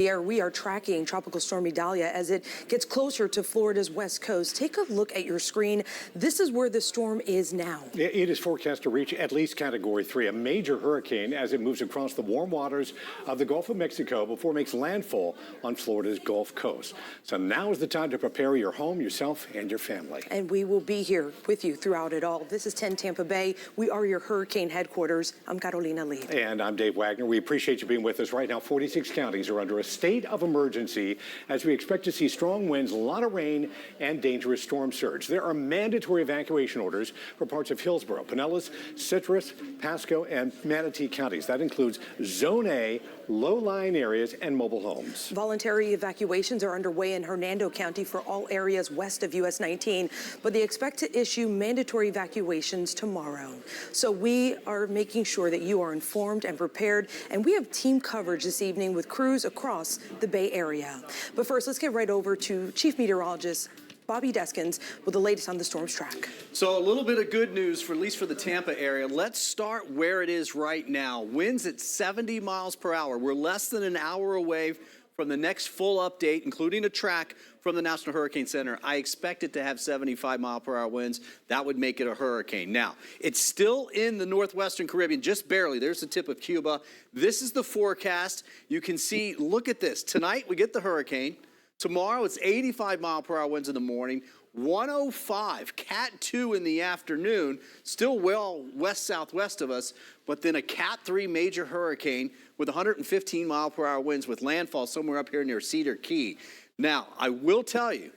We are tracking Tropical Storm Idalia as it gets closer to Florida's west coast. Take a look at your screen. This is where the storm is now. It is forecast to reach at least Category 3, a major hurricane as it moves across the warm waters of the Gulf of Mexico before it makes landfall on Florida's Gulf Coast. So now is the time to prepare your home, yourself, and your family. And we will be here with you throughout it all. This is 10 Tampa Bay. We are your hurricane headquarters. I'm Carolina Lee. And I'm Dave Wagner. We appreciate you being with us right now. 46 counties are under a state of emergency as we expect to see strong winds, a lot of rain, and dangerous storm surge. There are mandatory evacuation orders for parts of Hillsborough, Pinellas, Citrus, Pasco, and Manatee counties. That includes Zone A, low-lying areas, and mobile homes. Voluntary evacuations are underway in Hernando County for all areas west of US 19, but they expect to issue mandatory evacuations tomorrow. So we are making sure that you are informed and prepared, and we have team coverage this evening with crews across the Bay Area. But first, let's get right over to Chief Meteorologist Bobby Deskins with the latest on the storm's track. So a little bit of good news, at least for the Tampa area. Let's start where it is right now. Winds at 70 miles per hour. We're less than an hour away from the next full update, including a track from the National Hurricane Center. I expect it to have 75-mile-per-hour winds. That would make it a hurricane. Now, it's still in the northwestern Caribbean, just barely. There's the tip of Cuba. This is the forecast. You can see, look at this. Tonight, we get the hurricane. Tomorrow, it's 85-mile-per-hour winds in the morning, 105, Cat 2 in the afternoon, still well west-southwest of us, but then a Cat 3 major hurricane with 115-mile-per-hour winds with landfall somewhere up here near Cedar Key. Now, I will tell you,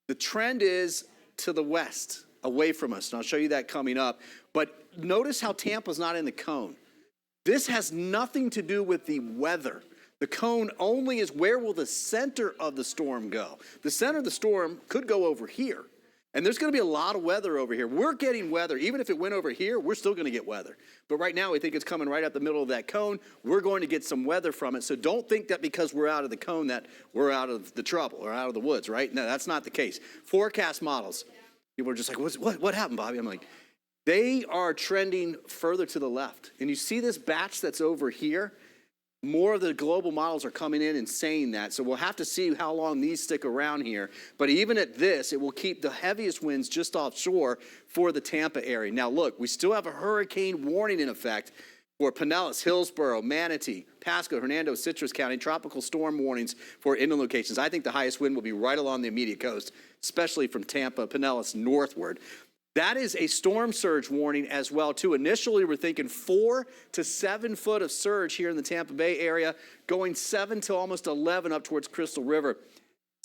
the trend is to the west, away from us, and I'll show you that coming up. But notice how Tampa's not in the cone. This has nothing to do with the weather. The cone only is where will the center of the storm go. The center of the storm could go over here. And there's going to be a lot of weather over here. We're getting weather. Even if it went over here, we're still going to get weather. But right now, we think it's coming right up the middle of that cone. We're going to get some weather from it. So don't think that because we're out of the cone that we're out of the trouble or out of the woods, right? No, that's not the case. Forecast models. People are just like, what happened, Bobby? I'm like, they are trending further to the left. And you see this batch that's over here? More of the global models are coming in and saying that, so we'll have to see how long these stick around here. But even at this, it will keep the heaviest winds just offshore for the Tampa area. Now look, we still have a hurricane warning in effect for Pinellas, Hillsborough, Manatee, Pasco, Hernando, Citrus County, tropical storm warnings for inland locations. I think the highest wind will be right along the immediate coast, especially from Tampa, Pinellas northward. That is a storm surge warning as well, too. Initially, we're thinking 4 to 7 foot of surge here in the Tampa Bay area, going 7 to almost 11 up towards Crystal River.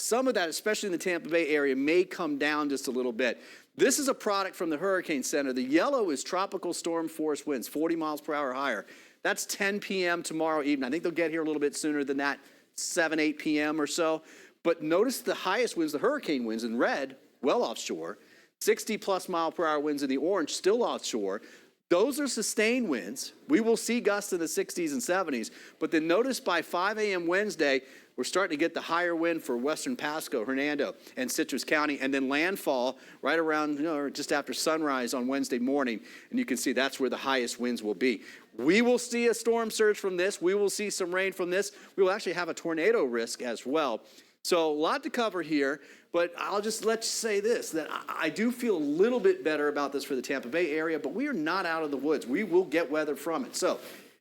Some of that, especially in the Tampa Bay area, may come down just a little bit. This is a product from the Hurricane Center. The yellow is tropical storm force winds, 40 miles per hour higher. That's 10 p.m. tomorrow evening. I think they'll get here a little bit sooner than that, 7, 8 p.m. or so. But notice the highest winds, the hurricane winds in red, well offshore. 60-plus mile-per-hour winds in the orange, still offshore. Those are sustained winds. We will see gusts in the 60s and 70s. But then notice by 5 a.m. Wednesday, we're starting to get the higher wind for western Pasco, Hernando, and Citrus County, and then landfall right around, just after sunrise on Wednesday morning. And you can see that's where the highest winds will be. We will see a storm surge from this. We will see some rain from this. We will actually have a tornado risk as well. So a lot to cover here, but I'll just let you say this, that I do feel a little bit better about this for the Tampa Bay area, but we are not out of the woods. We will get weather from it. So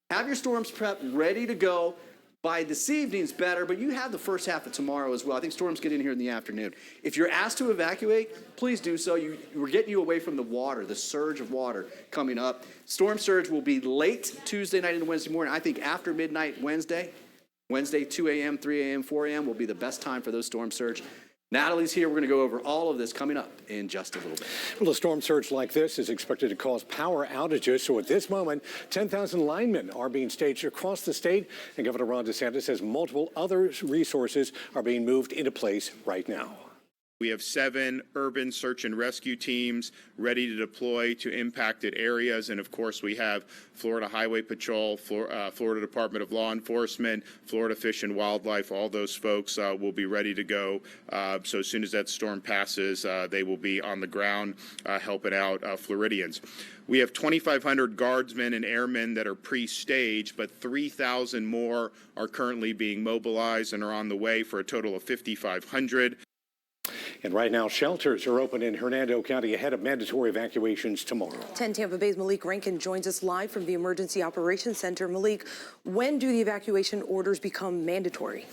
have your storms prep ready to go. By this evening's better, but you have the first half of tomorrow as well. I think storms get in here in the afternoon. If you're asked to evacuate, please do so. We're getting you away from the water, the surge of water coming up. Storm surge will be late Tuesday night into Wednesday morning. I think after midnight Wednesday, 2 a.m., 3 a.m., 4 a.m. will be the best time for those storm surge. Natalie's here. We're going to go over all of this coming up in just a little bit. Well, a storm surge like this is expected to cause power outages. So at this moment, 10,000 linemen are being staged across the state. And Governor Ron DeSantis says multiple other resources are being moved into place right now. We have 7 urban search and rescue teams ready to deploy to impacted areas. And of course, we have Florida Highway Patrol, Florida Department of Law Enforcement, Florida Fish and Wildlife. All those folks will be ready to go. So as soon as that storm passes, they will be on the ground helping out Floridians. We have 2,500 guardsmen and airmen that are pre-staged, but 3,000 more are currently being mobilized and are on the way for a total of 5,500. And right now, shelters are open in Hernando County ahead of mandatory evacuations tomorrow. 10 Tampa Bay's Malik Rankin joins us live from the Emergency Operations Center. Malik, when do the evacuation orders become mandatory?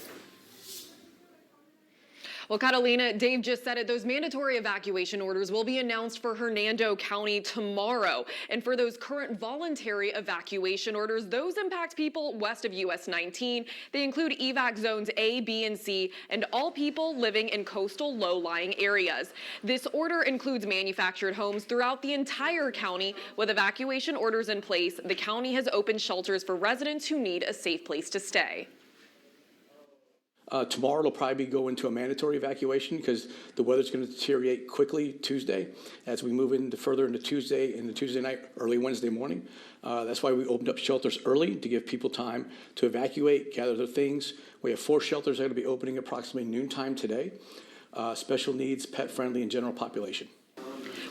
Well, Catalina, Dave just said it. Those mandatory evacuation orders will be announced for Hernando County tomorrow. And for those current voluntary evacuation orders, those impact people west of US 19. They include evac zones A, B, and C, and all people living in coastal low-lying areas. This order includes manufactured homes throughout the entire county. With evacuation orders in place, the county has opened shelters for residents who need a safe place to stay. Tomorrow it'll probably go into a mandatory evacuation because the weather's going to deteriorate quickly Tuesday as we move further into Tuesday night, early Wednesday morning. That's why we opened up shelters early to give people time to evacuate, gather their things. We have 4 shelters that are going to be opening approximately noontime today. Special needs, pet friendly, and general population.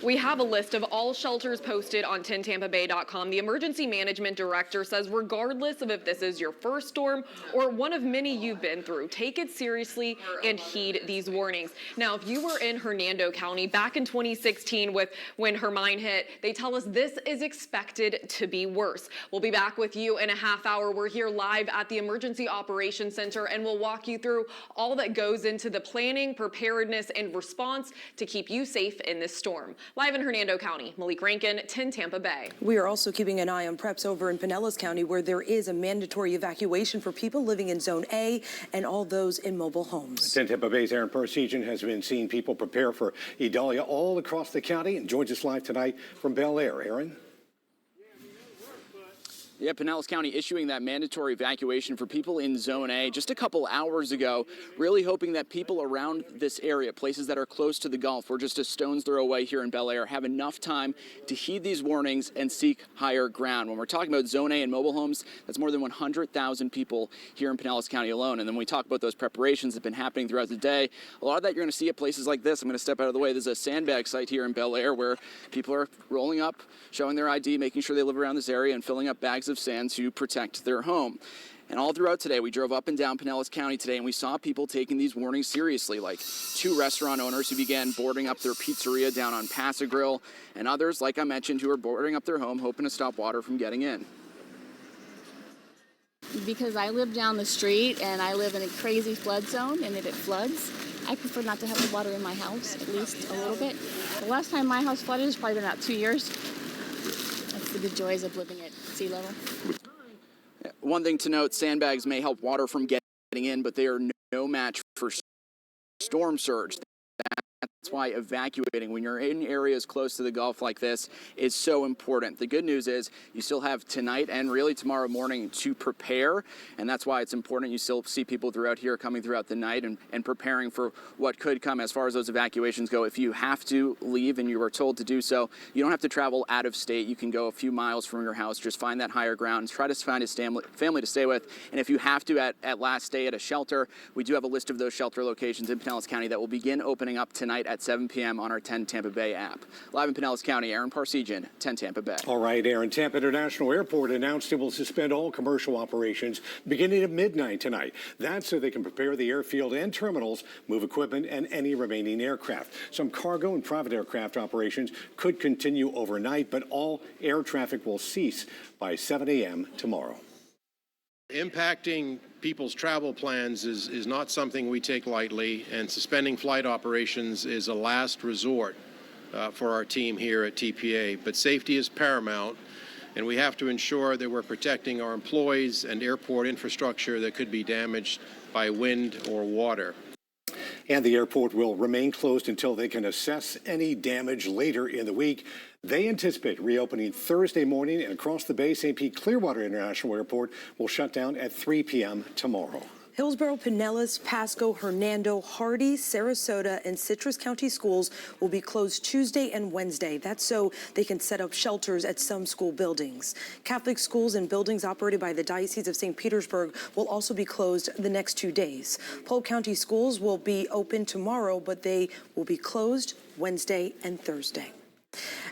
We have a list of all shelters posted on 10tampabay.com. The emergency management director says regardless of if this is your first storm or one of many you've been through, take it seriously and heed these warnings. Now, if you were in Hernando County back in 2016 when Hermine hit, they tell us this is expected to be worse. We'll be back with you in a half hour. We're here live at the Emergency Operations Center, and we'll walk you through all that goes into the planning, preparedness, and response to keep you safe in this storm. Live in Hernando County, Malik Rankin, 10 Tampa Bay. We are also keeping an eye on preps over in Pinellas County, where there is a mandatory evacuation for people living in Zone A and all those in mobile homes. 10 Tampa Bay's Aaron Parsegian has been seeing people prepare for Idalia all across the county and joins us live tonight from Bel Air. Aaron? Yeah, Pinellas County issuing that mandatory evacuation for people in Zone A just a couple hours ago, really hoping that people around this area, places that are close to the Gulf, or just a stone's throw away here in Bel Air, have enough time to heed these warnings and seek higher ground. When we're talking about Zone A and mobile homes, that's more than 100,000 people here in Pinellas County alone. And then when we talk about those preparations that have been happening throughout the day, a lot of that you're going to see at places like this. I'm going to step out of the way. There's a sandbag site here in Bel Air where people are rolling up, showing their ID, making sure they live around this area, and filling up bags of sand to protect their home. And all throughout today, we drove up and down Pinellas County today, and we saw people taking these warnings seriously, like 2 restaurant owners who began boarding up their pizzeria down on Pass-A-Grill, and others, like I mentioned, who are boarding up their home, hoping to stop water from getting in. Because I live down the street and I live in a crazy flood zone, and if it floods, I prefer not to have the water in my house, at least a little bit. The last time my house flooded has probably been about 2 years. That's the good joys of living at sea level. One thing to note, sandbags may help water from getting in, but they are no match for storm surge. That's why evacuating when you're in areas close to the Gulf like this is so important. The good news is you still have tonight and really tomorrow morning to prepare, and that's why it's important. You still see people throughout here coming throughout the night and preparing for what could come as far as those evacuations go. If you have to leave and you are told to do so, you don't have to travel out of state. You can go a few miles from your house. Just find that higher ground. Try to find a family to stay with. And if you have to at last stay at a shelter, we do have a list of those shelter locations in Pinellas County that will begin opening up tonight at 7 p.m. on our 10 Tampa Bay app. Live in Pinellas County, Aaron Parsegian, 10 Tampa Bay. All right, Aaron. Tampa International Airport announced it will suspend all commercial operations beginning at midnight tonight. That's so they can prepare the airfield and terminals, move equipment, and any remaining aircraft. Some cargo and private aircraft operations could continue overnight, but all air traffic will cease by 7 a.m. tomorrow. Impacting people's travel plans is not something we take lightly, and suspending flight operations is a last resort for our team here at TPA. But safety is paramount, and we have to ensure that we're protecting our employees and airport infrastructure that could be damaged by wind or water. And the airport will remain closed until they can assess any damage later in the week. They anticipate reopening Thursday morning, and across the bay, St. Pete Clearwater International Airport will shut down at 3 p.m. tomorrow. Hillsborough, Pinellas, Pasco, Hernando, Hardy, Sarasota, and Citrus County schools will be closed Tuesday and Wednesday. That's so they can set up shelters at some school buildings. Catholic schools and buildings operated by the Diocese of St. Petersburg will also be closed the next 2 days. Polk County schools will be open tomorrow, but they will be closed Wednesday and Thursday.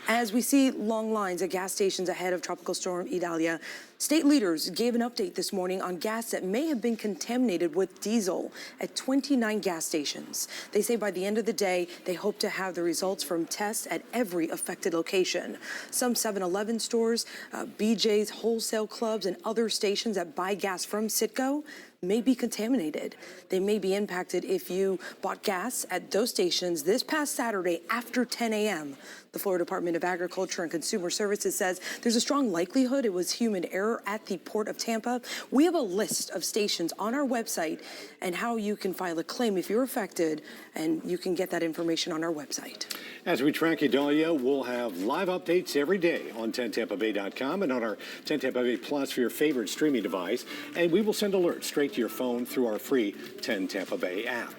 As we see long lines at gas stations ahead of Tropical Storm Idalia, state leaders gave an update this morning on gas that may have been contaminated with diesel at 29 gas stations. They say by the end of the day, they hope to have the results from tests at every affected location. Some 7-Eleven stores, BJ's wholesale clubs, and other stations that buy gas from Citgo may be contaminated. They may be impacted if you bought gas at those stations this past Saturday after 10 a.m. The Florida Department of Agriculture and Consumer Services says there's a strong likelihood it was human error at the Port of Tampa. We have a list of stations on our website and how you can file a claim if you're affected, and you can get that information on our website. As we track Idalia, we'll have live updates every day on 10tampabay.com and on our 10 Tampa Bay Plus for your favorite streaming device. And we will send alerts straight to your phone through our free 10 Tampa Bay app.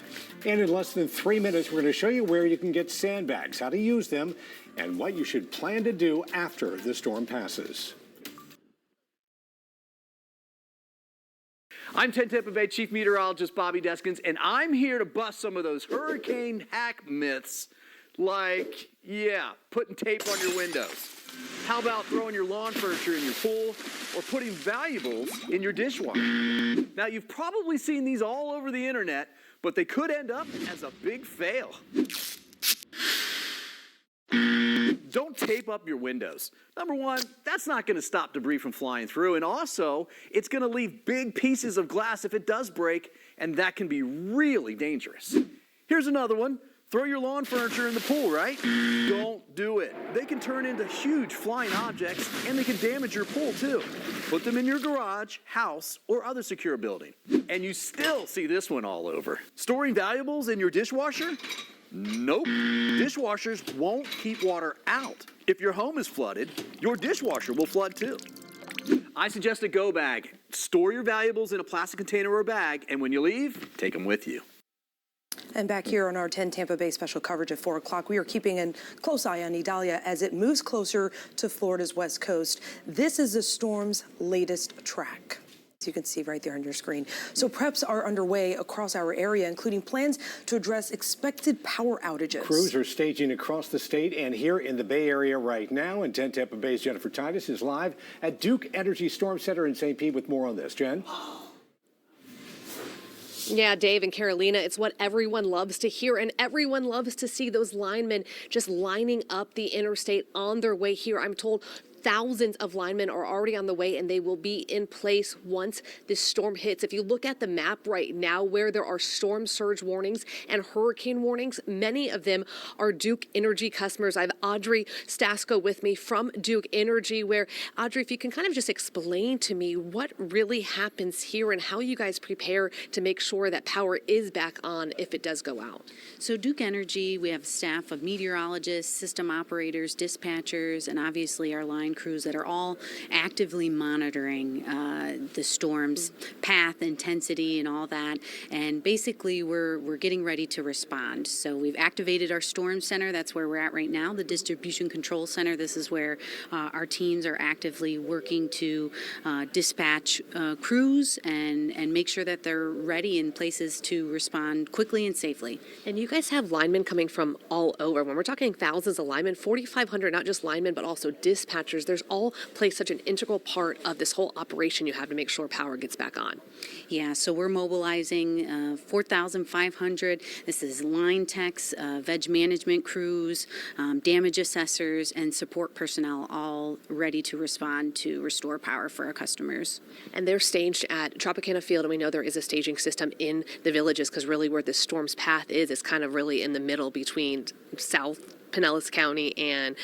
And in less than 3 minutes, we're going to show you where you can get sandbags, how to use them, and what you should plan to do after the storm passes. I'm 10 Tampa Bay Chief Meteorologist Bobby Deskins, and I'm here to bust some of those hurricane hack myths like, putting tape on your windows. How about throwing your lawn furniture in your pool or putting valuables in your dishwasher? Now, you've probably seen these all over the internet, but they could end up as a big fail. Don't tape up your windows. Number one, that's not going to stop debris from flying through, and also, it's going to leave big pieces of glass if it does break, and that can be really dangerous. Here's another one. Throw your lawn furniture in the pool, right? Don't do it. They can turn into huge flying objects, and they can damage your pool too. Put them in your garage, house, or other secure building. And you still see this one all over. Storing valuables in your dishwasher? Nope. Dishwashers won't keep water out. If your home is flooded, your dishwasher will flood too. I suggest a go bag. Store your valuables in a plastic container or bag, and when you leave, take them with you. And back here on our 10 Tampa Bay special coverage at 4 o'clock, we are keeping a close eye on Idalia as it moves closer to Florida's west coast. This is the storm's latest track, as you can see right there on your screen. So preps are underway across our area, including plans to address expected power outages. Crews are staging across the state and here in the Bay Area right now. And 10 Tampa Bay's Jennifer Titus is live at Duke Energy Storm Center in St. Pete with more on this. Jen? Yeah, Dave and Carolina, it's what everyone loves to hear, and everyone loves to see those linemen just lining up the interstate on their way here. I'm told thousands of linemen are already on the way, and they will be in place once this storm hits. If you look at the map right now where there are storm surge warnings and hurricane warnings, many of them are Duke Energy customers. I have Audrey Stasko with me from Duke Energy, where, Audrey, if you can kind of just explain to me what really happens here and how you guys prepare to make sure that power is back on if it does go out. So Duke Energy, we have staff of meteorologists, system operators, dispatchers, and obviously our line crews that are all actively monitoring the storm's path, intensity, and all that. And basically, we're getting ready to respond. So we've activated our storm center. That's where we're at right now, the distribution control center. This is where our teams are actively working to dispatch crews and make sure that they're ready in places to respond quickly and safely. And you guys have linemen coming from all over. When we're talking thousands of linemen, 4,500, not just linemen, but also dispatchers. There's all plays such an integral part of this whole operation you have to make sure power gets back on. Yeah, so we're mobilizing 4,500. This is line techs, veg management crews, damage assessors, and support personnel, all ready to respond to restore power for our customers. And they're staged at Tropicana Field, and we know there is a staging system in the villages because really where this storm's path is kind of really in the middle between south Pinellas County and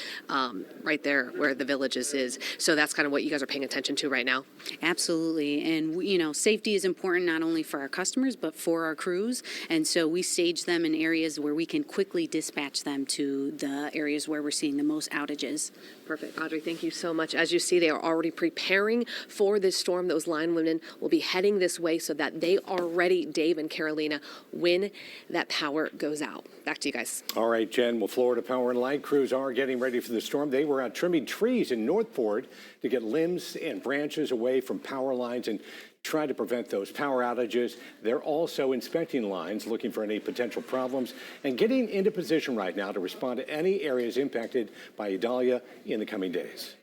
right there where the Villages is. So that's kind of what you guys are paying attention to right now. Absolutely. And, you know, safety is important not only for our customers, but for our crews. And so we stage them in areas where we can quickly dispatch them to the areas where we're seeing the most outages. Perfect. Audrey, thank you so much. As you see, they are already preparing for this storm. Those linemen will be heading this way so that they are ready, Dave and Carolina, when that power goes out. Back to you guys. All right, Jen. Well, Florida Power and Light crews are getting ready for the storm. They were out trimming trees in Northport to get limbs and branches away from power lines and try to prevent those power outages. They're also inspecting lines, looking for any potential problems, and getting into position right now to respond to any areas impacted by Idalia in the coming days.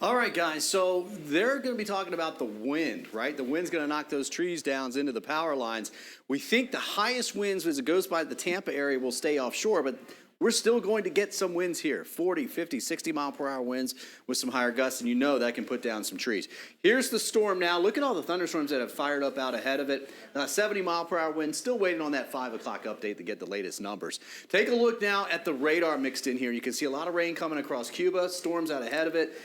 All right, guys, so they're going to be talking about the wind, right? The wind's going to knock those trees down into the power lines. We think the highest winds as it goes by the Tampa area will stay offshore, but we're still going to get some winds here, 40, 50, 60 mile per hour winds with some higher gusts, and you know that can put down some trees. Here's the storm now. Look at all the thunderstorms that have fired up out ahead of it. 70 mile per hour wind, still waiting on that 5 o'clock update to get the latest numbers. Take a look now at the radar mixed in here. You can see a lot of rain coming across Cuba, storms out ahead of it.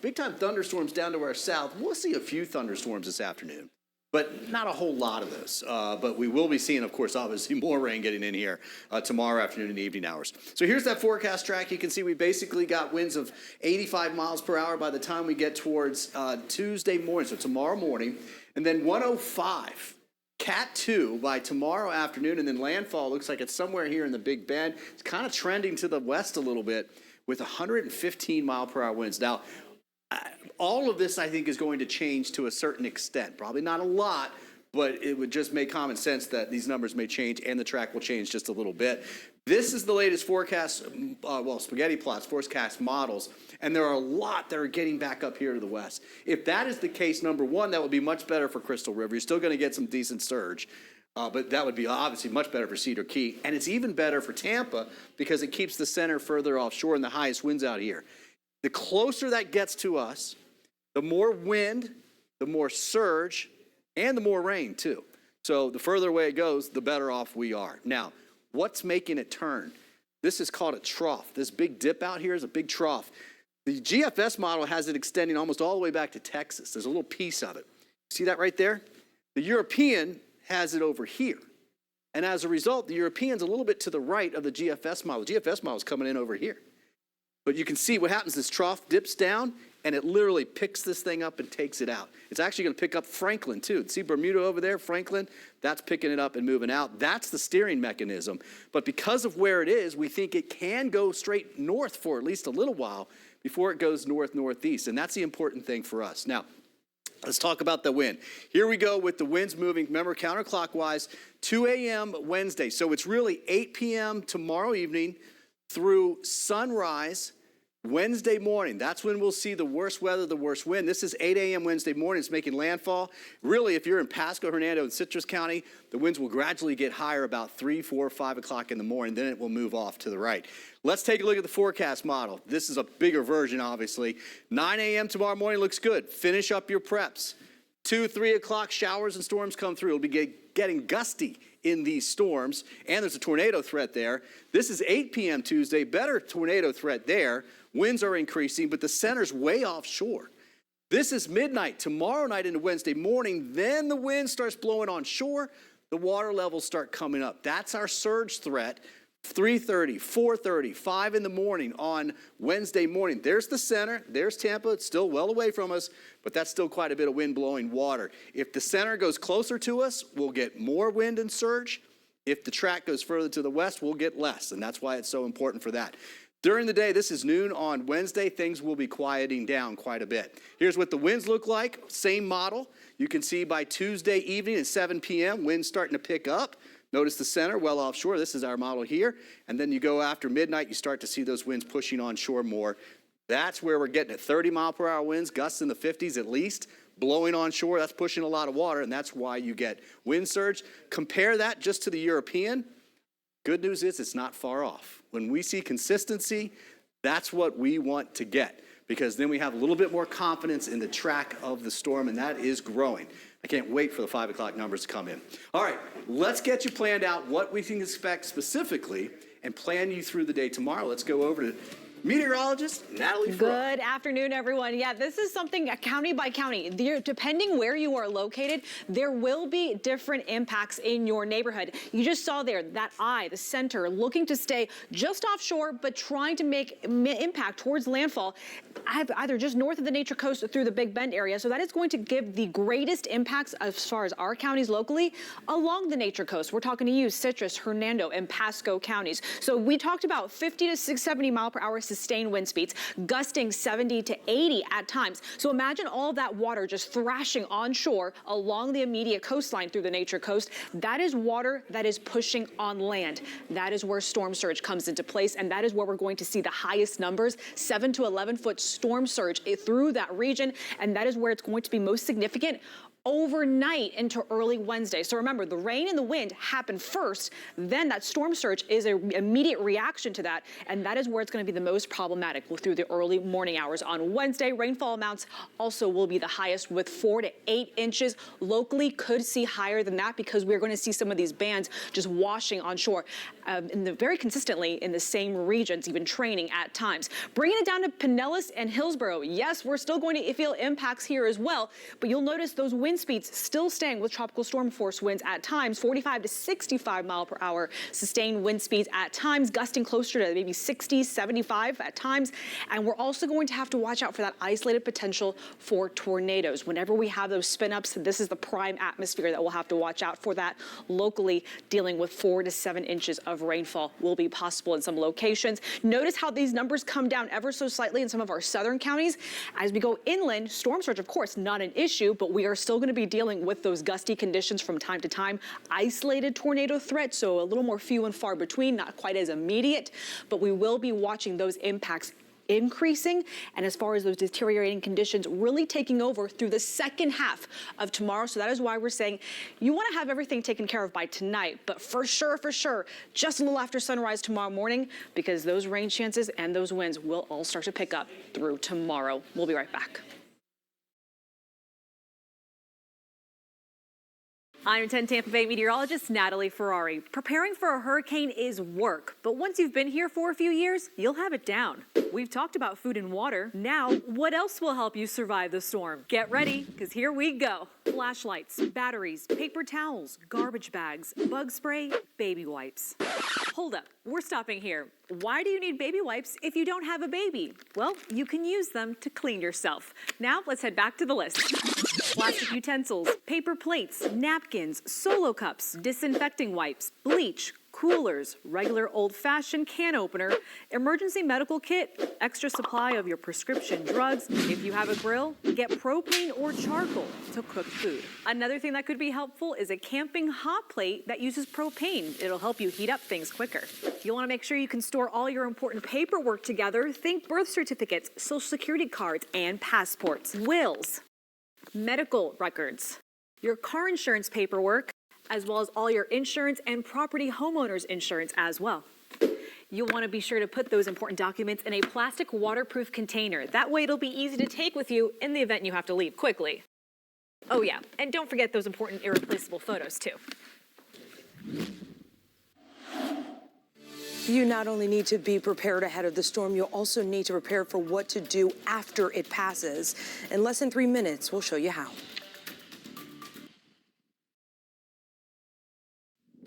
Big time thunderstorms down to our south. We'll see a few thunderstorms this afternoon, but not a whole lot of those. But we will be seeing, of course, obviously more rain getting in here tomorrow afternoon and evening hours. So here's that forecast track. You can see we basically got winds of 85 miles per hour by the time we get towards Tuesday morning, so tomorrow morning, and then 105. Cat 2 by tomorrow afternoon, and then landfall looks like it's somewhere here in the Big Bend. It's kind of trending to the west a little bit with 115 mile per hour winds. Now, all of this, I think, is going to change to a certain extent. Probably not a lot, but it would just make common sense that these numbers may change and the track will change just a little bit. This is the latest forecast, spaghetti plots, forecast models, and there are a lot that are getting back up here to the west. If that is the case, number one, that would be much better for Crystal River. You're still going to get some decent surge, but that would be obviously much better for Cedar Key, and it's even better for Tampa because it keeps the center further offshore and the highest winds out here. The closer that gets to us, the more wind, the more surge, and the more rain, too. So the further away it goes, the better off we are. Now, what's making it turn? This is called a trough. This big dip out here is a big trough. The GFS model has it extending almost all the way back to Texas. There's a little piece of it. See that right there? The European has it over here. And as a result, the European's a little bit to the right of the GFS model. The GFS model is coming in over here. But you can see what happens. This trough dips down, and it literally picks this thing up and takes it out. It's actually going to pick up Franklin, too. See Bermuda over there, Franklin? That's picking it up and moving out. That's the steering mechanism. But because of where it is, we think it can go straight north for at least a little while before it goes north-northeast. And that's the important thing for us. Now, let's talk about the wind. Here we go with the winds moving, remember, counterclockwise, 2 a.m. Wednesday. So it's really 8 p.m. tomorrow evening through sunrise Wednesday morning. That's when we'll see the worst weather, the worst wind. This is 8 a.m. Wednesday morning. It's making landfall. Really, if you're in Pasco, Hernando, and Citrus County, the winds will gradually get higher about 3, 4, 5 o'clock in the morning. Then it will move off to the right. Let's take a look at the forecast model. This is a bigger version, obviously. 9 a.m. tomorrow morning looks good. Finish up your preps. 2, 3 o'clock, showers and storms come through. It'll be getting gusty in these storms, and there's a tornado threat there. This is 8 p.m. Tuesday. Better tornado threat there. Winds are increasing, but the center's way offshore. This is midnight, tomorrow night into Wednesday morning. Then the wind starts blowing on shore. The water levels start coming up. That's our surge threat. 3:30, 4:30, 5 in the morning on Wednesday morning. There's the center. There's Tampa. It's still well away from us, but that's still quite a bit of wind blowing water. If the center goes closer to us, we'll get more wind and surge. If the track goes further to the west, we'll get less, and that's why it's so important for that. During the day, this is noon on Wednesday, things will be quieting down quite a bit. Here's what the winds look like, same model. You can see by Tuesday evening at 7 p.m., winds starting to pick up. Notice the center, well offshore, this is our model here. And then you go after midnight, you start to see those winds pushing onshore more. That's where we're getting at 30 mile per hour winds, gusts in the 50s at least, blowing onshore. That's pushing a lot of water, and that's why you get wind surge. Compare that just to the European. Good news is it's not far off. When we see consistency, that's what we want to get, because then we have a little bit more confidence in the track of the storm, and that is growing. I can't wait for the 5 o'clock numbers to come in. All right, let's get you planned out what we can expect specifically and plan you through the day tomorrow. Let's go over to meteorologist Natalie Ferrari. Good afternoon, everyone. Yeah, this is something county by county. Depending where you are located, there will be different impacts in your neighborhood. You just saw there that eye, the center, looking to stay just offshore, but trying to make impact towards landfall, either just north of the Nature Coast or through the Big Bend area. So that is going to give the greatest impacts as far as our counties locally along the Nature Coast. We're talking to you, Citrus, Hernando, and Pasco counties. So we talked about 50 to 70 mile per hour sustained wind speeds, gusting 70 to 80 at times. So imagine all that water just thrashing onshore along the immediate coastline through the Nature Coast. That is water that is pushing on land. That is where storm surge comes into place, and that is where we're going to see the highest numbers, 7 to 11 foot storm surge through that region, and that is where it's going to be most significant overnight into early Wednesday. So remember, the rain and the wind happen first, then that storm surge is an immediate reaction to that, and that is where it's going to be the most problematic through the early morning hours. On Wednesday, rainfall amounts also will be the highest with 4 to 8 inches. Locally could see higher than that because we're going to see some of these bands just washing on shore very consistently in the same regions, even training at times. Bringing it down to Pinellas and Hillsborough, yes, we're still going to feel impacts here as well, but you'll notice those wind speeds still staying with tropical storm force winds at times, 45 to 65 mile per hour sustained wind speeds at times, gusting closer to maybe 60, 75 at times. And we're also going to have to watch out for that isolated potential for tornadoes. Whenever we have those spin ups, this is the prime atmosphere that we'll have to watch out for that. Locally, dealing with 4 to 7 inches of rainfall will be possible in some locations. Notice how these numbers come down ever so slightly in some of our southern counties. As we go inland, storm surge, of course, not an issue, but we are still going to be dealing with those gusty conditions from time to time. Isolated tornado threats, so a little more few and far between, not quite as immediate, but we will be watching those impacts increasing, and as far as those deteriorating conditions really taking over through the second half of tomorrow. So that is why we're saying you want to have everything taken care of by tonight, but for sure, just a little after sunrise tomorrow morning, because those rain chances and those winds will all start to pick up through tomorrow. We'll be right back. I'm 10 Tampa Bay meteorologist Natalie Ferrari. Preparing for a hurricane is work, but once you've been here for a few years, you'll have it down. We've talked about food and water. Now, what else will help you survive the storm? Get ready, because here we go. Flashlights, batteries, paper towels, garbage bags, bug spray, baby wipes. Hold up, we're stopping here. Why do you need baby wipes if you don't have a baby? Well, you can use them to clean yourself. Now, let's head back to the list. Plastic utensils, paper plates, napkins, solo cups, disinfecting wipes, bleach, coolers, regular old-fashioned can opener, emergency medical kit, extra supply of your prescription drugs. If you have a grill, get propane or charcoal to cook food. Another thing that could be helpful is a camping hot plate that uses propane. It'll help you heat up things quicker. You'll want to make sure you can store all your important paperwork together. Think birth certificates, social security cards, and passports, wills, medical records, your car insurance paperwork, as well as all your insurance and property homeowners insurance as well. You'll want to be sure to put those important documents in a plastic waterproof container. That way it'll be easy to take with you in the event you have to leave quickly. Oh yeah, and don't forget those important irreplaceable photos too. You not only need to be prepared ahead of the storm, you'll also need to prepare for what to do after it passes. In less than 3 minutes, we'll show you how.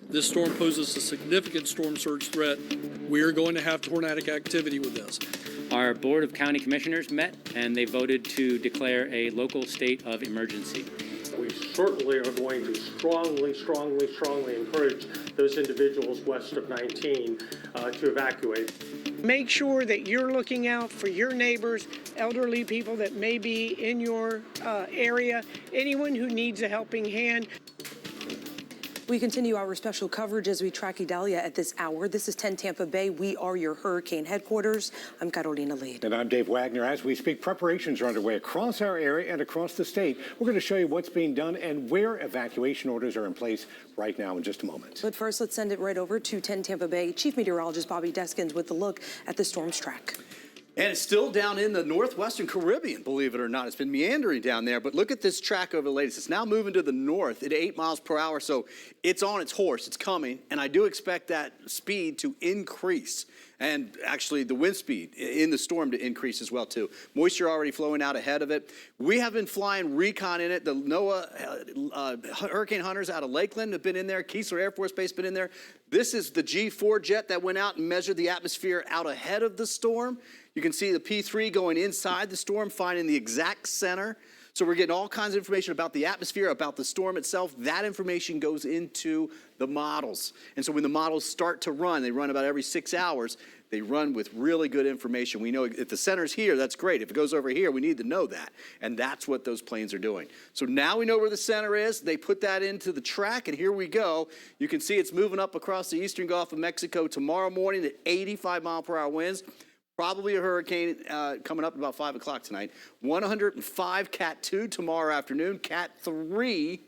This storm poses a significant storm surge threat. We are going to have tornadic activity with this. Our Board of County Commissioners met and they voted to declare a local state of emergency. We certainly are going to strongly encourage those individuals west of 19 to evacuate. Make sure that you're looking out for your neighbors, elderly people that may be in your area, anyone who needs a helping hand. We continue our special coverage as we track Idalia at this hour. This is 10 Tampa Bay. We are your hurricane headquarters. I'm Carolina Lead. And I'm Dave Wagner. As we speak, preparations are underway across our area and across the state. We're going to show you what's being done and where evacuation orders are in place right now in just a moment. But first, let's send it right over to 10 Tampa Bay. Chief Meteorologist Bobby Deskins with the look at the storm's track. And it's still down in the northwestern Caribbean, believe it or not. It's been meandering down there, but look at this track over the latest. It's now moving to the north at 8 miles per hour, so it's on its horse. It's coming, and I do expect that speed to increase, and actually the wind speed in the storm to increase as well, too. Moisture already flowing out ahead of it. We have been flying recon in it. The NOAA hurricane hunters out of Lakeland have been in there. Keesler Air Force Base been in there. This is the G4 jet that went out and measured the atmosphere out ahead of the storm. You can see the P3 going inside the storm, finding the exact center. So we're getting all kinds of information about the atmosphere, about the storm itself. That information goes into the models. And so when the models start to run, they run about every 6 hours, they run with really good information. We know if the center's here, that's great. If it goes over here, we need to know that. And that's what those planes are doing. So now we know where the center is. They put that into the track, and here we go. You can see it's moving up across the eastern Gulf of Mexico tomorrow morning at 85-mile-per-hour winds. Probably a hurricane coming up about 5 o'clock tonight. 105 Cat 2 tomorrow afternoon. Cat 3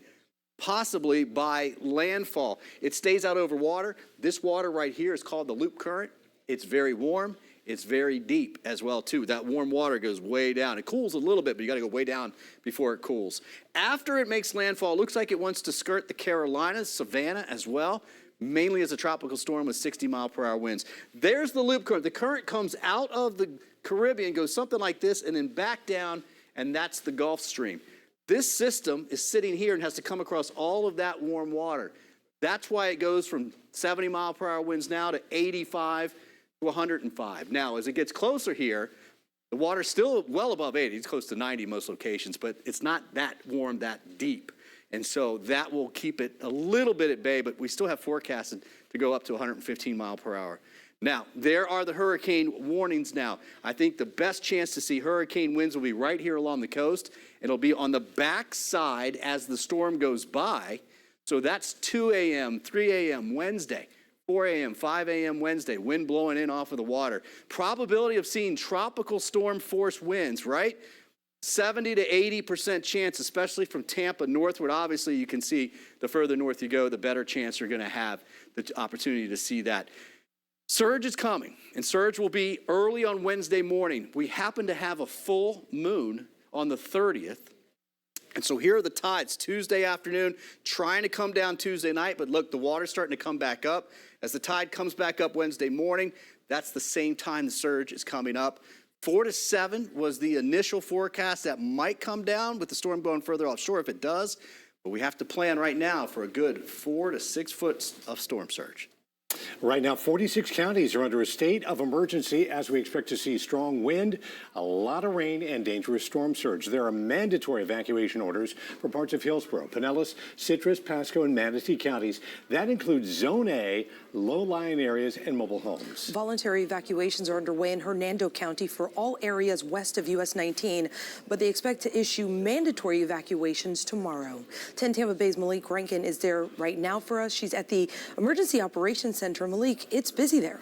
possibly by landfall. It stays out over water. This water right here is called the loop current. It's very warm. It's very deep as well, too. That warm water goes way down. It cools a little bit, but you got to go way down before it cools. After it makes landfall, it looks like it wants to skirt the Carolinas, Savannah as well. Mainly as a tropical storm with 60-mile-per-hour winds. There's the loop current. The current comes out of the Caribbean, goes something like this, and then back down, and that's the Gulf Stream. This system is sitting here and has to come across all of that warm water. That's why it goes from 70-mile-per-hour winds now to 85 to 105. Now, as it gets closer here, the water's still well above 80. It's close to 90 most locations, but it's not that warm, that deep. And so that will keep it a little bit at bay, but we still have forecasted to go up to 115 mile per hour. Now, there are the hurricane warnings now. I think the best chance to see hurricane winds will be right here along the coast. It'll be on the back side as the storm goes by. So that's 2 a.m., 3 a.m. Wednesday, 4 a.m., 5 a.m. Wednesday, wind blowing in off of the water. Probability of seeing tropical storm force winds, right? 70 to 80% chance, especially from Tampa northward. Obviously, you can see the further north you go, the better chance you're going to have the opportunity to see that. Surge is coming, and surge will be early on Wednesday morning. We happen to have a full moon on the 30th. And so here are the tides Tuesday afternoon, trying to come down Tuesday night, but look, the water's starting to come back up. As the tide comes back up Wednesday morning, that's the same time the surge is coming up. 4 to 7 was the initial forecast that might come down with the storm going further offshore if it does, but we have to plan right now for a good 4 to 6 foot of storm surge. Right now, 46 counties are under a state of emergency as we expect to see strong wind, a lot of rain, and dangerous storm surge. There are mandatory evacuation orders for parts of Hillsborough, Pinellas, Citrus, Pasco, and Manatee counties. That includes Zone A, low-lying areas, and mobile homes. Voluntary evacuations are underway in Hernando County for all areas west of US 19, but they expect to issue mandatory evacuations tomorrow. 10 Tampa Bay's Malik Rankin is there right now for us. She's at the Emergency Operations Center. Malik, it's busy there.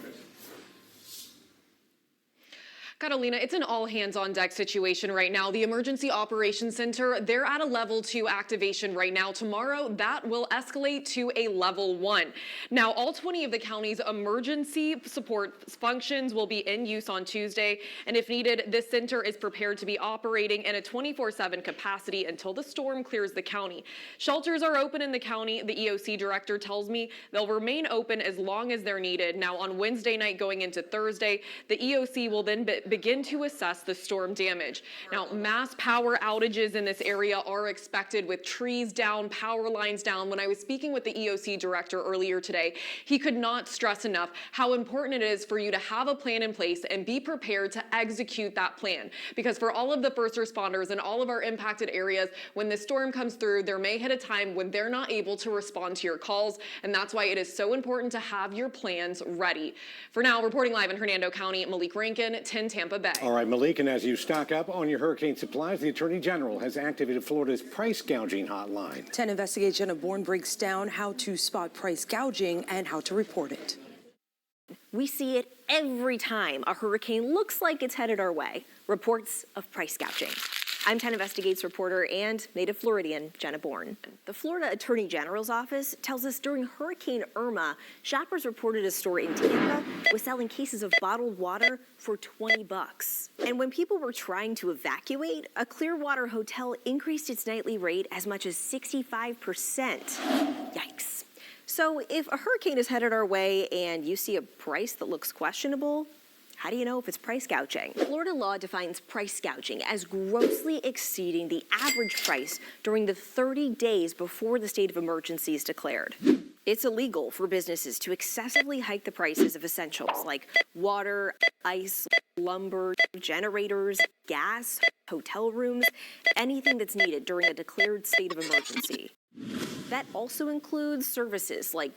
Catalina, it's an all-hands-on-deck situation right now. The Emergency Operations Center, they're at a level 2 activation right now. Tomorrow, that will escalate to a level 1. Now, all 20 of the county's emergency support functions will be in use on Tuesday, and if needed, this center is prepared to be operating in a 24/7 capacity until the storm clears the county. Shelters are open in the county. The EOC director tells me they'll remain open as long as they're needed. Now, on Wednesday night going into Thursday, the EOC will then begin to assess the storm damage. Now, mass power outages in this area are expected with trees down, power lines down. When I was speaking with the EOC director earlier today, he could not stress enough how important it is for you to have a plan in place and be prepared to execute that plan. Because for all of the first responders in all of our impacted areas, when the storm comes through, there may hit a time when they're not able to respond to your calls, and that's why it is so important to have your plans ready. For now, reporting live in Hernando County, Malik Rankin, 10 Tampa Bay. All right, Malik, and as you stock up on your hurricane supplies, the Attorney General has activated Florida's price gouging hotline. 10 investigation of Bourne breaks down how to spot price gouging and how to report it. We see it every time a hurricane looks like it's headed our way. Reports of price gouging. I'm 10 Investigates reporter and native Floridian Jenna Bourne. The Florida Attorney General's office tells us during Hurricane Irma, shoppers reported a store in Tampa was selling cases of bottled water for $20. And when people were trying to evacuate, a Clearwater hotel increased its nightly rate as much as 65%. Yikes. So if a hurricane is headed our way and you see a price that looks questionable, how do you know if it's price gouging? Florida law defines price gouging as grossly exceeding the average price during the 30 days before the state of emergency is declared. It's illegal for businesses to excessively hike the prices of essentials like water, ice, lumber, generators, gas, hotel rooms, anything that's needed during a declared state of emergency. That also includes services like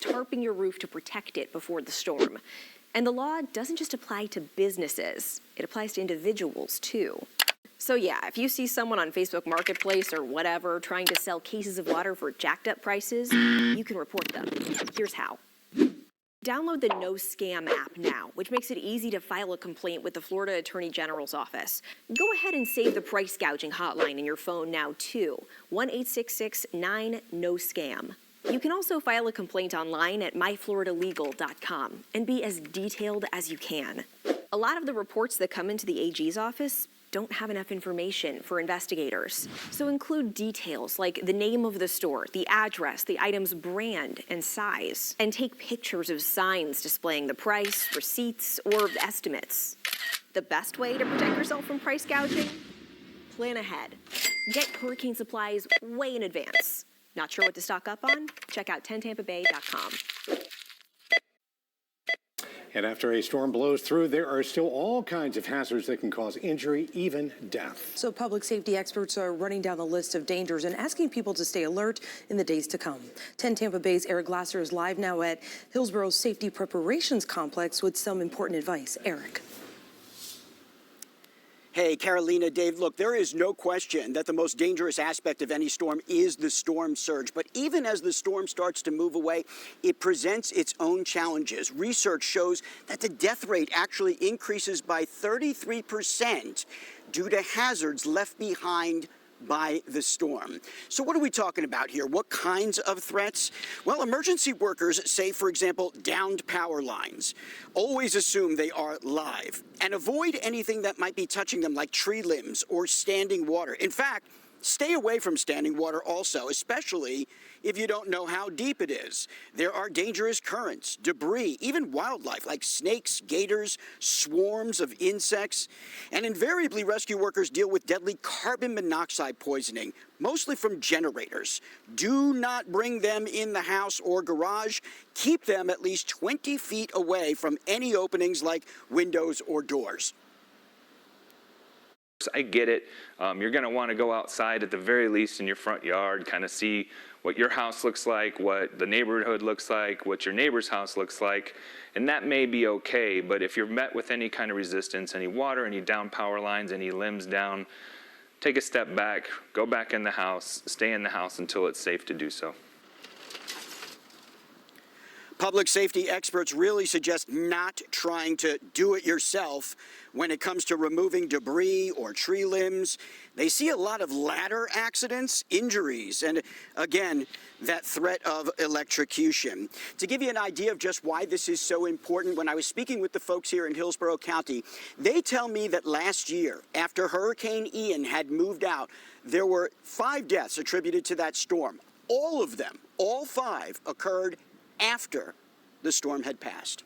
tarping your roof to protect it before the storm. And the law doesn't just apply to businesses, it applies to individuals too. So yeah, if you see someone on Facebook Marketplace or whatever trying to sell cases of water for jacked up prices, you can report them. Here's how. Download the No Scam app now, which makes it easy to file a complaint with the Florida Attorney General's office. Go ahead and save the price gouging hotline in your phone now too, 1-866-9-NO-SCAM. You can also file a complaint online at myfloridalegal.com and be as detailed as you can. A lot of the reports that come into the AG's office don't have enough information for investigators. So include details like the name of the store, the address, the item's brand and size, and take pictures of signs displaying the price, receipts, or estimates. The best way to protect yourself from price gouging? Plan ahead. Get hurricane supplies way in advance. Not sure what to stock up on? Check out 10tampabay.com. And after a storm blows through, there are still all kinds of hazards that can cause injury, even death. So public safety experts are running down the list of dangers and asking people to stay alert in the days to come. 10 Tampa Bay's Eric Glasser is live now at Hillsborough's Safety Preparations Complex with some important advice. Eric. Hey, Carolina, Dave, look, there is no question that the most dangerous aspect of any storm is the storm surge. But even as the storm starts to move away, it presents its own challenges. Research shows that the death rate actually increases by 33% due to hazards left behind by the storm. So what are we talking about here? What kinds of threats? Well, emergency workers say, for example, downed power lines. Always assume they are live and avoid anything that might be touching them, like tree limbs or standing water. In fact, stay away from standing water also, especially if you don't know how deep it is. There are dangerous currents, debris, even wildlife like snakes, gators, swarms of insects. And invariably, rescue workers deal with deadly carbon monoxide poisoning, mostly from generators. Do not bring them in the house or garage. Keep them at least 20 feet away from any openings like windows or doors. I get it. You're going to want to go outside at the very least in your front yard, kind of see what your house looks like, what the neighborhood looks like, what your neighbor's house looks like, and that may be okay. But if you're met with any kind of resistance, any water, any down power lines, any limbs down, take a step back, go back in the house, stay in the house until it's safe to do so. Public safety experts really suggest not trying to do it yourself when it comes to removing debris or tree limbs. They see a lot of ladder accidents, injuries, and again, that threat of electrocution. To give you an idea of just why this is so important, when I was speaking with the folks here in Hillsborough County, they tell me that last year, after Hurricane Ian had moved out, there were 5 deaths attributed to that storm. All of them, all 5, occurred after the storm had passed.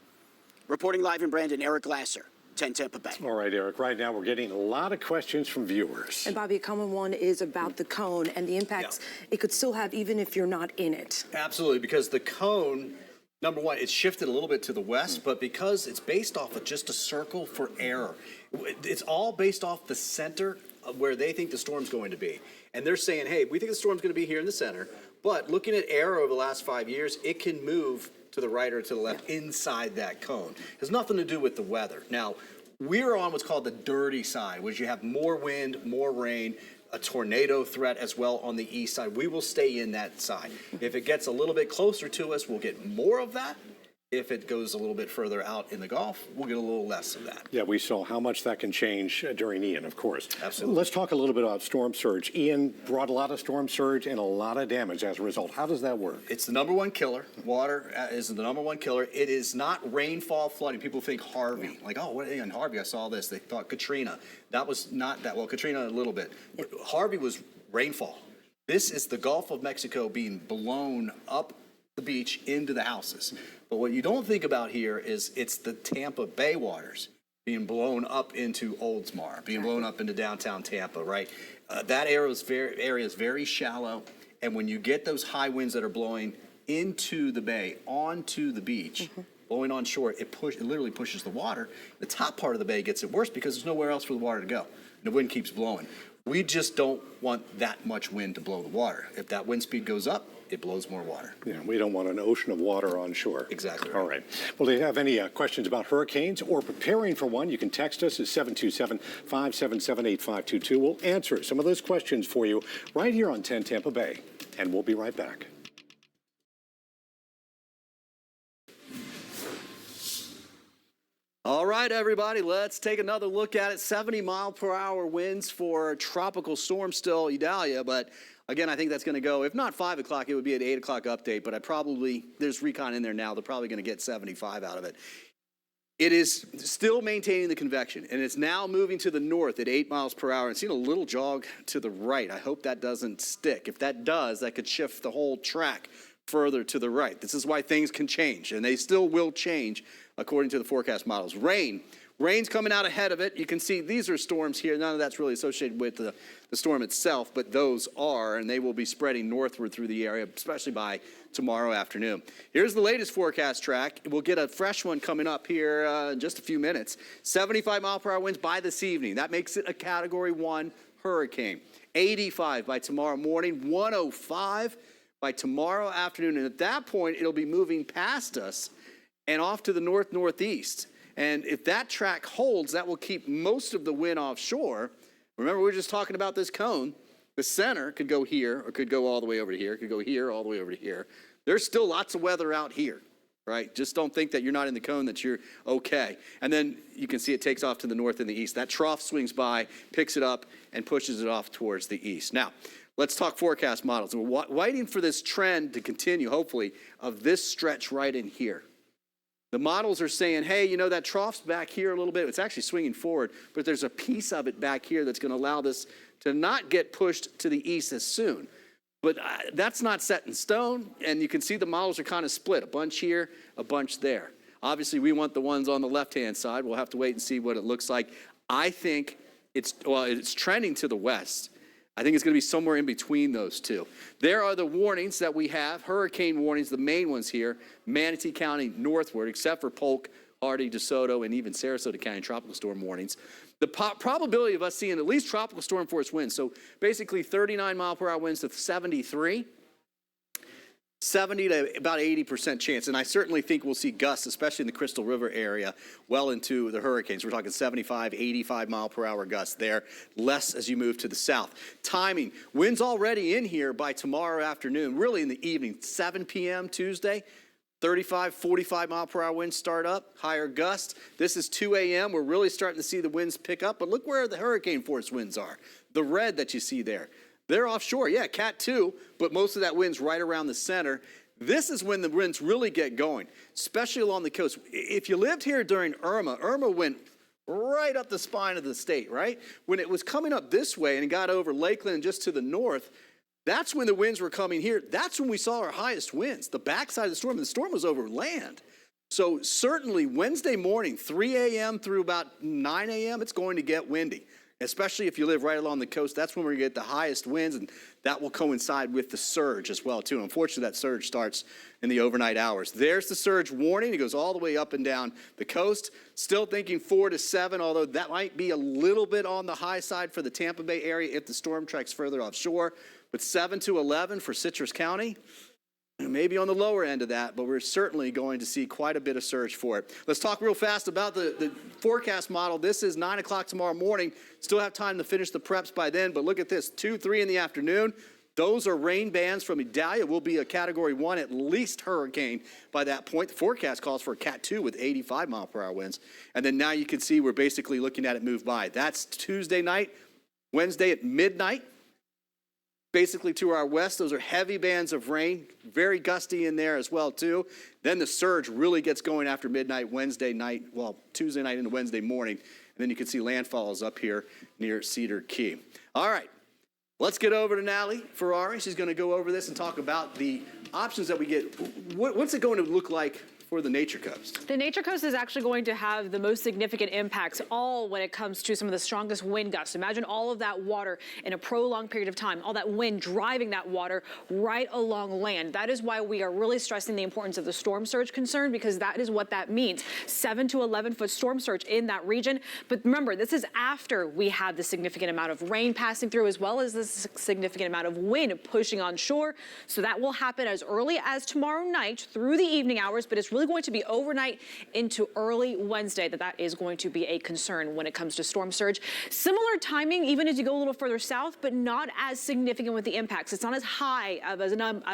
Reporting live in Brandon, Eric Glasser, 10 Tampa Bay. All right, Eric, right now we're getting a lot of questions from viewers. And Bobby, a common one is about the cone and the impacts it could still have even if you're not in it. Absolutely, because the cone, number one, it's shifted a little bit to the west, but because it's based off of just a circle for error, it's all based off the center of where they think the storm's going to be. And they're saying, hey, we think the storm's going to be here in the center, but looking at error over the last 5 years, it can move to the right or to the left inside that cone. It has nothing to do with the weather. Now, we're on what's called the dirty side, which you have more wind, more rain, a tornado threat as well on the east side. We will stay in that side. If it gets a little bit closer to us, we'll get more of that. If it goes a little bit further out in the Gulf, we'll get a little less of that. Yeah, we saw how much that can change during Ian, of course. Absolutely. Let's talk a little bit about storm surge. Ian brought a lot of storm surge and a lot of damage as a result. How does that work? It's the number one killer. Water is the number one killer. It is not rainfall flooding. People think Harvey. Like, oh, what in Harvey? I saw this. They thought Katrina. That was not that. Well, Katrina a little bit. But Harvey was rainfall. This is the Gulf of Mexico being blown up the beach into the houses. But what you don't think about here is it's the Tampa Bay waters being blown up into Oldsmar, being blown up into downtown Tampa, right? That area is very shallow, and when you get those high winds that are blowing into the bay, onto the beach, blowing on shore, it literally pushes the water. The top part of the bay gets it worse because there's nowhere else for the water to go. And the wind keeps blowing. We just don't want that much wind to blow the water. If that wind speed goes up, it blows more water. Yeah, we don't want an ocean of water on shore. Exactly. All right. Well, do you have any questions about hurricanes or preparing for one? You can text us at 727-577-8522. We'll answer some of those questions for you right here on 10 Tampa Bay, and we'll be right back. All right, everybody, let's take another look at it. 70-mile-per-hour winds for tropical storm still Idalia, but again, I think that's going to go, if not 5 o'clock, it would be an 8 o'clock update, but there's recon in there now. They're probably going to get 75 out of it. It is still maintaining the convection, and it's now moving to the north at 8 miles per hour and seeing a little jog to the right. I hope that doesn't stick. If that does, that could shift the whole track further to the right. This is why things can change, and they still will change according to the forecast models. Rain's coming out ahead of it. You can see these are storms here. None of that's really associated with the storm itself, but those are, and they will be spreading northward through the area, especially by tomorrow afternoon. Here's the latest forecast track. We'll get a fresh one coming up here in just a few minutes. 75-mile-per-hour winds by this evening. That makes it a Category 1 hurricane. 85 by tomorrow morning, 105 by tomorrow afternoon. And at that point, it'll be moving past us and off to the north-northeast. And if that track holds, that will keep most of the wind offshore. Remember, we were just talking about this cone. The center could go here or could go all the way over to here, could go here, all the way over to here. There's still lots of weather out here, right? Just don't think that you're not in the cone, that you're okay. And then you can see it takes off to the north and the east. That trough swings by, picks it up, and pushes it off towards the east. Now, let's talk forecast models. We're waiting for this trend to continue, hopefully, of this stretch right in here. The models are saying, hey, you know, that trough's back here a little bit. It's actually swinging forward, but there's a piece of it back here that's going to allow this to not get pushed to the east as soon. But that's not set in stone, and you can see the models are kind of split, a bunch here, a bunch there. Obviously, we want the ones on the left-hand side. We'll have to wait and see what it looks like. I think it's trending to the west. I think it's going to be somewhere in between those two. There are the warnings that we have, hurricane warnings, the main ones here, Manatee County northward, except for Polk, Hardy, DeSoto, and even Sarasota County tropical storm warnings. The probability of us seeing at least tropical storm force winds, so basically 39-mile-per-hour winds to 73, 70 to about 80% chance. And I certainly think we'll see gusts, especially in the Crystal River area, well into the hurricanes. We're talking 75, 85-mile-per-hour gusts there, less as you move to the south. Timing, winds already in here by tomorrow afternoon, really in the evening, 7 p.m. Tuesday. 35, 45-mile-per-hour winds start up, higher gusts. This is 2 a.m. We're really starting to see the winds pick up, but look where the hurricane force winds are. The red that you see there. They're offshore, yeah, Cat 2, but most of that wind's right around the center. This is when the winds really get going, especially along the coast. If you lived here during Irma went right up the spine of the state, right? When it was coming up this way and it got over Lakeland and just to the north, that's when the winds were coming here. That's when we saw our highest winds, the backside of the storm was over land. So certainly Wednesday morning, 3 a.m. through about 9 a.m., it's going to get windy. Especially if you live right along the coast, that's when we're going to get the highest winds, and that will coincide with the surge as well, too. Unfortunately, that surge starts in the overnight hours. There's the surge warning. It goes all the way up and down the coast. Still thinking 4 to 7, although that might be a little bit on the high side for the Tampa Bay area if the storm tracks further offshore. But 7 to 11 for Citrus County. Maybe on the lower end of that, but we're certainly going to see quite a bit of surge for it. Let's talk real fast about the forecast model. This is 9 o'clock tomorrow morning. Still have time to finish the preps by then, but look at this, 2, 3 in the afternoon. Those are rain bands from Idalia. Will be a Category 1, at least hurricane by that point. The forecast calls for a Cat 2 with 85-mile-per-hour winds. And then now you can see we're basically looking at it move by. That's Tuesday night, Wednesday at midnight. Basically to our west, those are heavy bands of rain, very gusty in there as well too. Then the surge really gets going after midnight Wednesday night, well, Tuesday night into Wednesday morning. And then you can see landfalls up here near Cedar Key. All right, let's get over to Natalie Ferrari. She's going to go over this and talk about the options that we get. What's it going to look like for the Nature Coast? The Nature Coast is actually going to have the most significant impacts, all when it comes to some of the strongest wind gusts. Imagine all of that water in a prolonged period of time, all that wind driving that water right along land. That is why we are really stressing the importance of the storm surge concern, because that is what that means. 7 to 11-foot storm surge in that region. But remember, this is after we have the significant amount of rain passing through, as well as the significant amount of wind pushing on shore. So that will happen as early as tomorrow night through the evening hours, but it's really going to be overnight into early Wednesday that is going to be a concern when it comes to storm surge. Similar timing, even as you go a little further south, but not as significant with the impacts. It's not as high of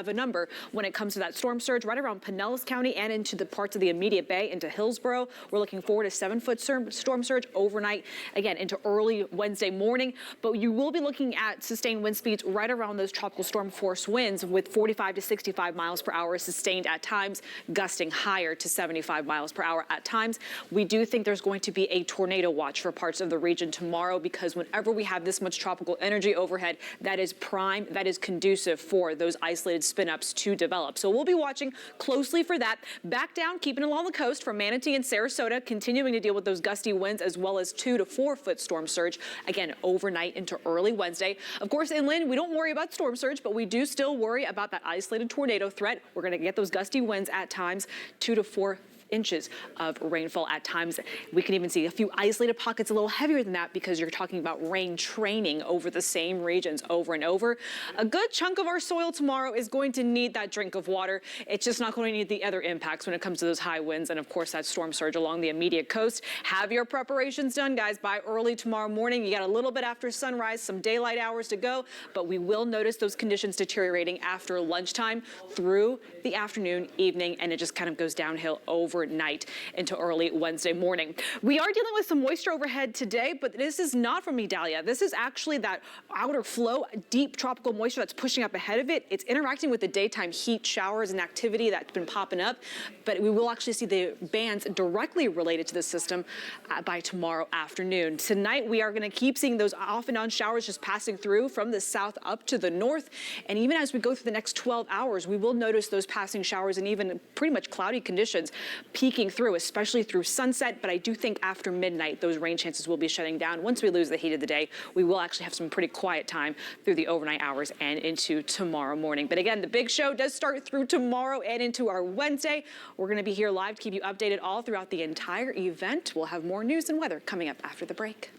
a number when it comes to that storm surge right around Pinellas County and into the parts of the immediate bay into Hillsborough. We're looking forward to 7-foot storm surge overnight, again, into early Wednesday morning. But you will be looking at sustained wind speeds right around those tropical storm force winds with 45 to 65 miles per hour sustained at times, gusting higher to 75 miles per hour at times. We do think there's going to be a tornado watch for parts of the region tomorrow, because whenever we have this much tropical energy overhead, that is prime, that is conducive for those isolated spin-ups to develop. So we'll be watching closely for that. Back down, keeping along the coast from Manatee and Sarasota, continuing to deal with those gusty winds, as well as 2 to 4-foot storm surge, again, overnight into early Wednesday. Of course, inland, we don't worry about storm surge, but we do still worry about that isolated tornado threat. We're going to get those gusty winds at times, 2 to 4 inches of rainfall at times. We can even see a few isolated pockets a little heavier than that, because you're talking about rain training over the same regions over and over. A good chunk of our soil tomorrow is going to need that drink of water. It's just not going to need the other impacts when it comes to those high winds and, of course, that storm surge along the immediate coast. Have your preparations done, guys, by early tomorrow morning. You got a little bit after sunrise, some daylight hours to go, but we will notice those conditions deteriorating after lunchtime through the afternoon, evening, and it just kind of goes downhill overnight into early Wednesday morning. We are dealing with some moisture overhead today, but this is not from Idalia. This is actually that outer flow, deep tropical moisture that's pushing up ahead of it. It's interacting with the daytime heat showers and activity that's been popping up, but we will actually see the bands directly related to the system by tomorrow afternoon. Tonight, we are going to keep seeing those off and on showers just passing through from the south up to the north, and even as we go through the next 12 hours, we will notice those passing showers and even pretty much cloudy conditions peeking through, especially through sunset. But I do think after midnight, those rain chances will be shutting down. Once we lose the heat of the day, we will actually have some pretty quiet time through the overnight hours and into tomorrow morning. But again, the big show does start through tomorrow and into our Wednesday. We're going to be here live to keep you updated all throughout the entire event. We'll have more news and weather coming up after the break.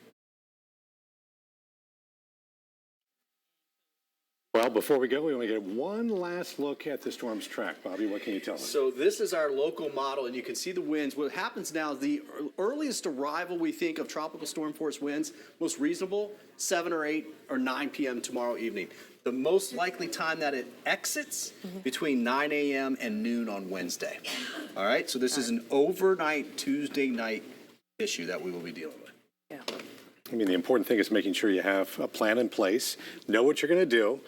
Well, before we go, we want to get one last look at the storm's track. Bobby, what can you tell us? So this is our local model, and you can see the winds. What happens now, the earliest arrival we think of tropical storm force winds, most reasonable, 7 or 8 or 9 p.m. tomorrow evening. The most likely time that it exits, between 9 a.m. and noon on Wednesday. All right, so this is an overnight Tuesday night issue that we will be dealing with. I mean, the important thing is making sure you have a plan in place, know what you're going to do,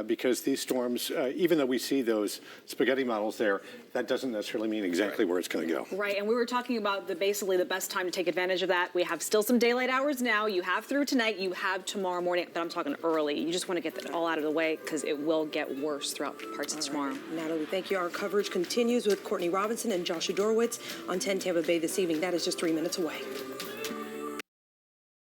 because these storms, even though we see those spaghetti models there, that doesn't necessarily mean exactly where it's going to go. Right, and we were talking about basically the best time to take advantage of that. We have still some daylight hours now. You have through tonight, you have tomorrow morning, but I'm talking early. You just want to get that all out of the way, because it will get worse throughout parts of tomorrow. Natalie, thank you. Our coverage continues with Courtney Robinson and Joshua Dorwitz on 10 Tampa Bay this evening. That is just 3 minutes away.